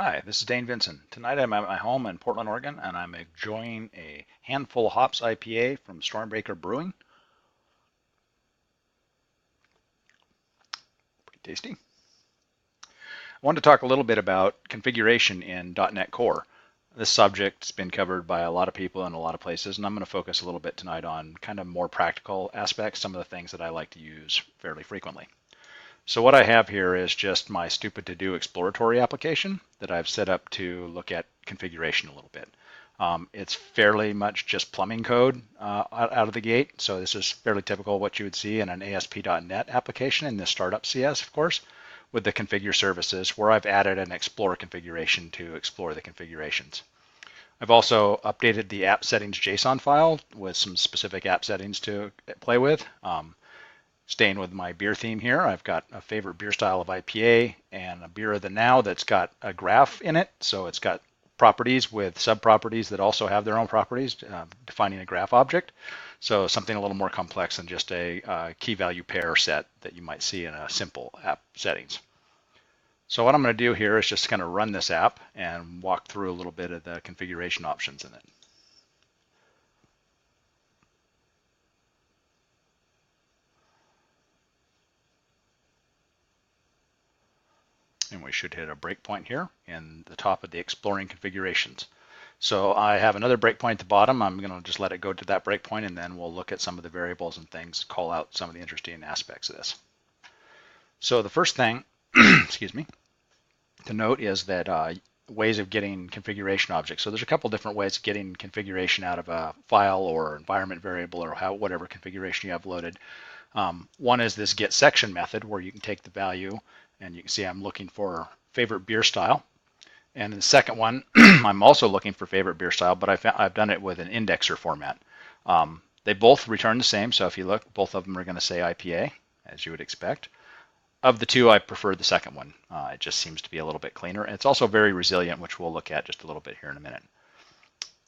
Hi, this is Dane Vinson. Tonight I'm at my home in Portland, Oregon, and I'm enjoying a handful hops IPA from Stormbreaker Brewing. Pretty tasty. I wanted to talk a little bit about configuration in .NET Core. This subject's been covered by a lot of people in a lot of places, and I'm going to focus a little bit tonight on kind of more practical aspects, some of the things that I like to use fairly frequently. So what I have here is just my stupid to-do exploratory application that I've set up to look at configuration a little bit. It's fairly much just plumbing code out of the gate. So this is fairly typical what you would see in an ASP.NET application in the startup CS, of course, with the configure services where I've added an explore configuration to explore the configurations. I've also updated the app settings JSON file with some specific app settings to play with. Staying with my beer theme here, I've got a favorite beer style of IPA and a beer of the now that's got a graph in it. So it's got properties with sub-properties that also have their own properties, defining a graph object. So something a little more complex than just a key value pair set that you might see in a simple app settings. So what I'm going to do here is just kind of run this app and walk through a little bit of the configuration options in it. And we should hit a breakpoint here in the top of the exploring configurations. So I have another breakpoint at the bottom. I'm going to just let it go to that breakpoint, and then we'll look at some of the variables and things, call out some of the interesting aspects of this. So the first thing, excuse me, to note is that ways of getting configuration objects. So there's a couple different ways of getting configuration out of a file or environment variable or whatever configuration you have loaded. One is this get section method where you can take the value and you can see I'm looking for favorite beer style. And the second one, I'm also looking for favorite beer style, but I've done it with an indexer format. They both return the same. So if you look, both of them are going to say IPA, as you would expect. Of the two, I prefer the second one. It just seems to be a little bit cleaner. And it's also very resilient, which we'll look at just a little bit here in a minute.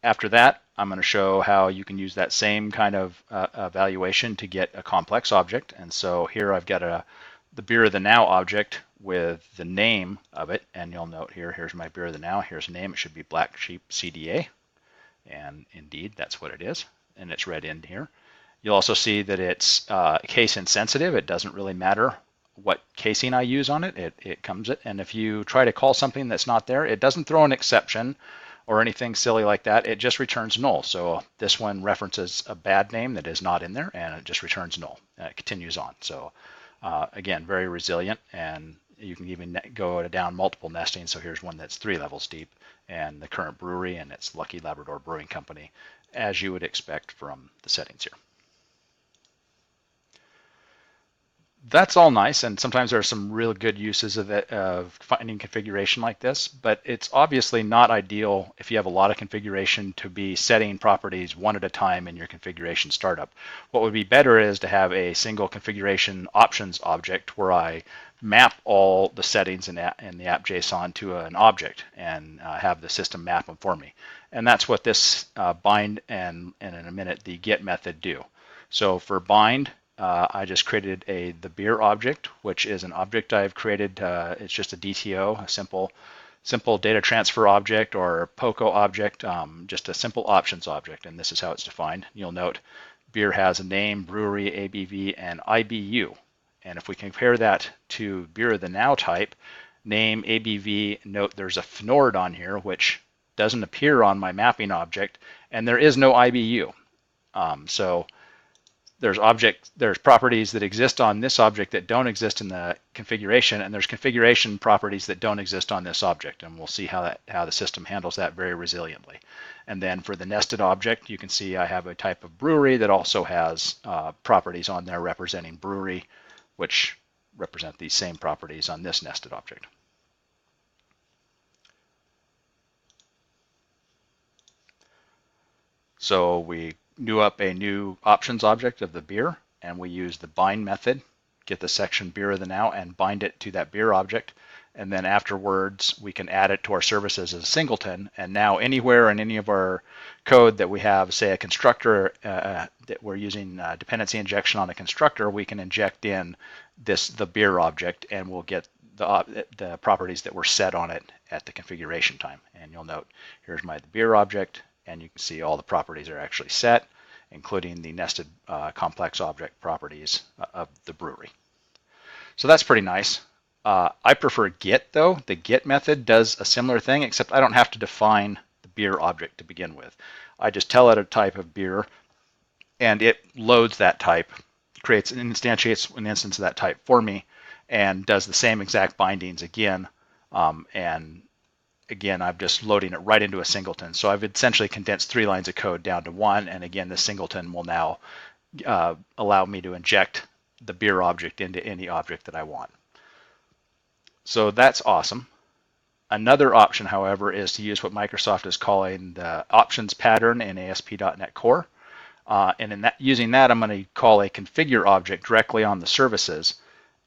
After that, I'm going to show how you can use that same kind of evaluation to get a complex object. And so here I've got the beer of the now object with the name of it. And you'll note here, here's my beer of the now. Here's the name. It should be Black Sheep CDA. And indeed, that's what it is. And it's read in here. You'll also see that it's case insensitive. It doesn't really matter what casing I use on it. It comes it. And if you try to call something that's not there, it doesn't throw an exception or anything silly like that. It just returns null. So this one references a bad name that is not in there, and it just returns null. And it continues on. So again, very resilient, and you can even go down multiple nesting. So here's one that's 3 levels deep, and the current brewery, and it's Lucky Labrador Brewing Company, as you would expect from the settings here. That's all nice, and sometimes there are some real good uses of it, of finding configuration like this, but it's obviously not ideal if you have a lot of configuration to be setting properties one at a time in your configuration startup. What would be better is to have a single configuration options object where I map all the settings in the app JSON to an object and have the system map them for me. And that's what this bind and in a minute the get method do. So for bind, I just created the beer object, which is an object I've created. It's just a DTO, a simple data transfer object or POCO object, just a simple options object, and this is how it's defined. You'll note beer has a name, brewery, ABV, and IBU. And if we compare that to beer of the now type, name, ABV, note there's a FNORD on here, which doesn't appear on my mapping object, and there is no IBU. So there's properties that exist on this object that don't exist in the configuration, and there's configuration properties that don't exist on this object, and we'll see how the system handles that very resiliently. And then for the nested object, you can see I have a type of brewery that also has properties on there representing brewery, which represent these same properties on this nested object. So we new up a new options object of the beer, and we use the bind method, get the section beer of the now, and bind it to that beer object. And then afterwards, we can add it to our services as a singleton. And now anywhere in any of our code that we have, say a constructor, that we're using dependency injection on a constructor, we can inject in the beer object, and we'll get the properties that were set on it at the configuration time. And you'll note here's the beer object, and you can see all the properties are actually set, including the nested complex object properties of the brewery. So that's pretty nice. I prefer get though. The get method does a similar thing, except I don't have to define the beer object to begin with. I just tell it a type of beer, and it loads that type, creates and instantiates an instance of that type for me, and does the same exact bindings again. And again, I'm just loading it right into a singleton. So I've essentially condensed 3 lines of code down to 1, and again, the singleton will now allow me to inject the beer object into any object that I want. So that's awesome. Another option, however, is to use what Microsoft is calling the options pattern in ASP.NET Core. And in using that, I'm going to call a configure object directly on the services,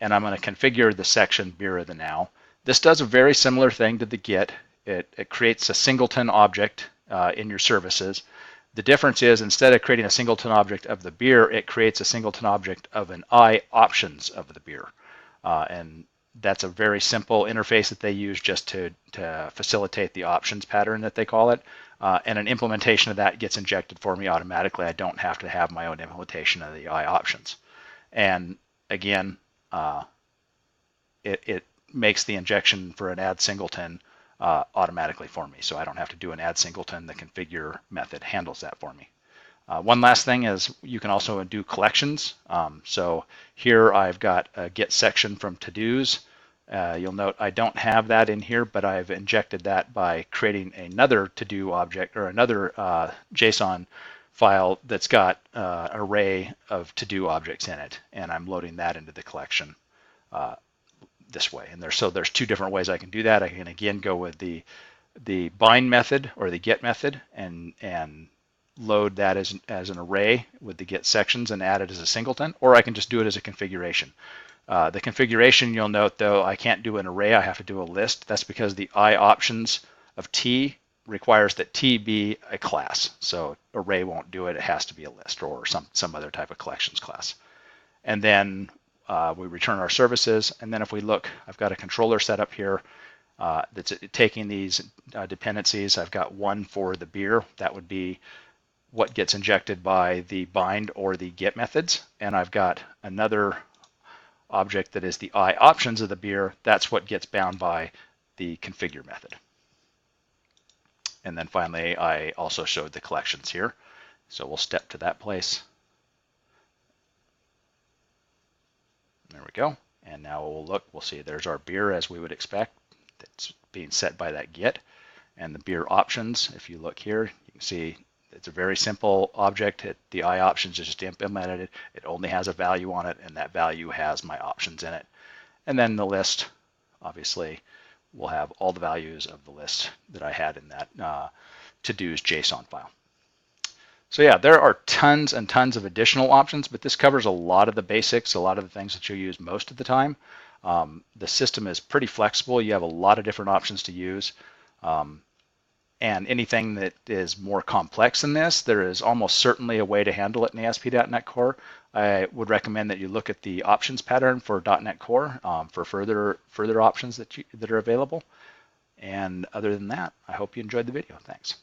and I'm going to configure the section beer of the now. This does a very similar thing to the get. It creates a singleton object in your services. The difference is, instead of creating a singleton object of the beer, it creates a singleton object of an I options of the beer. And that's a very simple interface that they use just to facilitate the options pattern that they call it. And an implementation of that gets injected for me automatically. I don't have to have my own implementation of the I options. And again, it makes the injection for an add singleton automatically for me. So I don't have to do an add singleton. The configure method handles that for me. One last thing is you can also do collections. So here I've got a get section from to-dos. You'll note I don't have that in here, but I've injected that by creating another to-do object or another JSON file that's got an array of to-do objects in it, and I'm loading that into the collection this way. And there's 2 different ways I can do that. I can again go with the bind method or the get method and load that as an array with the get sections and add it as a singleton, or I can just do it as a configuration. The configuration, you'll note though, I can't do an array, I have to do a list. That's because the I options of T requires that T be a class. So array won't do it, it has to be a list or some other type of collections class. And then we return our services, and then if we look, I've got a controller set up here that's taking these dependencies. I've got one for the beer, that would be what gets injected by the bind or the get methods, and I've got another object that is the I options of the beer. That's what gets bound by the configure method. And then finally, I also showed the collections here. So we'll step to that place. There we go. And now we'll look, we'll see there's our beer as we would expect. That's being set by that get. And the beer options, if you look here, you can see it's a very simple object. The I options is just implemented. It only has a value on it, and that value has my options in it. And then the list, obviously, will have all the values of the list that I had in that to-dos JSON file. So yeah, there are tons and tons of additional options, but this covers a lot of the basics, a lot of the things that you'll use most of the time. The system is pretty flexible. You have a lot of different options to use. And anything that is more complex than this, there is almost certainly a way to handle it in ASP.NET Core. I would recommend that you look at the options pattern for .NET Core for further options that are available. And other than that, I hope you enjoyed the video. Thanks.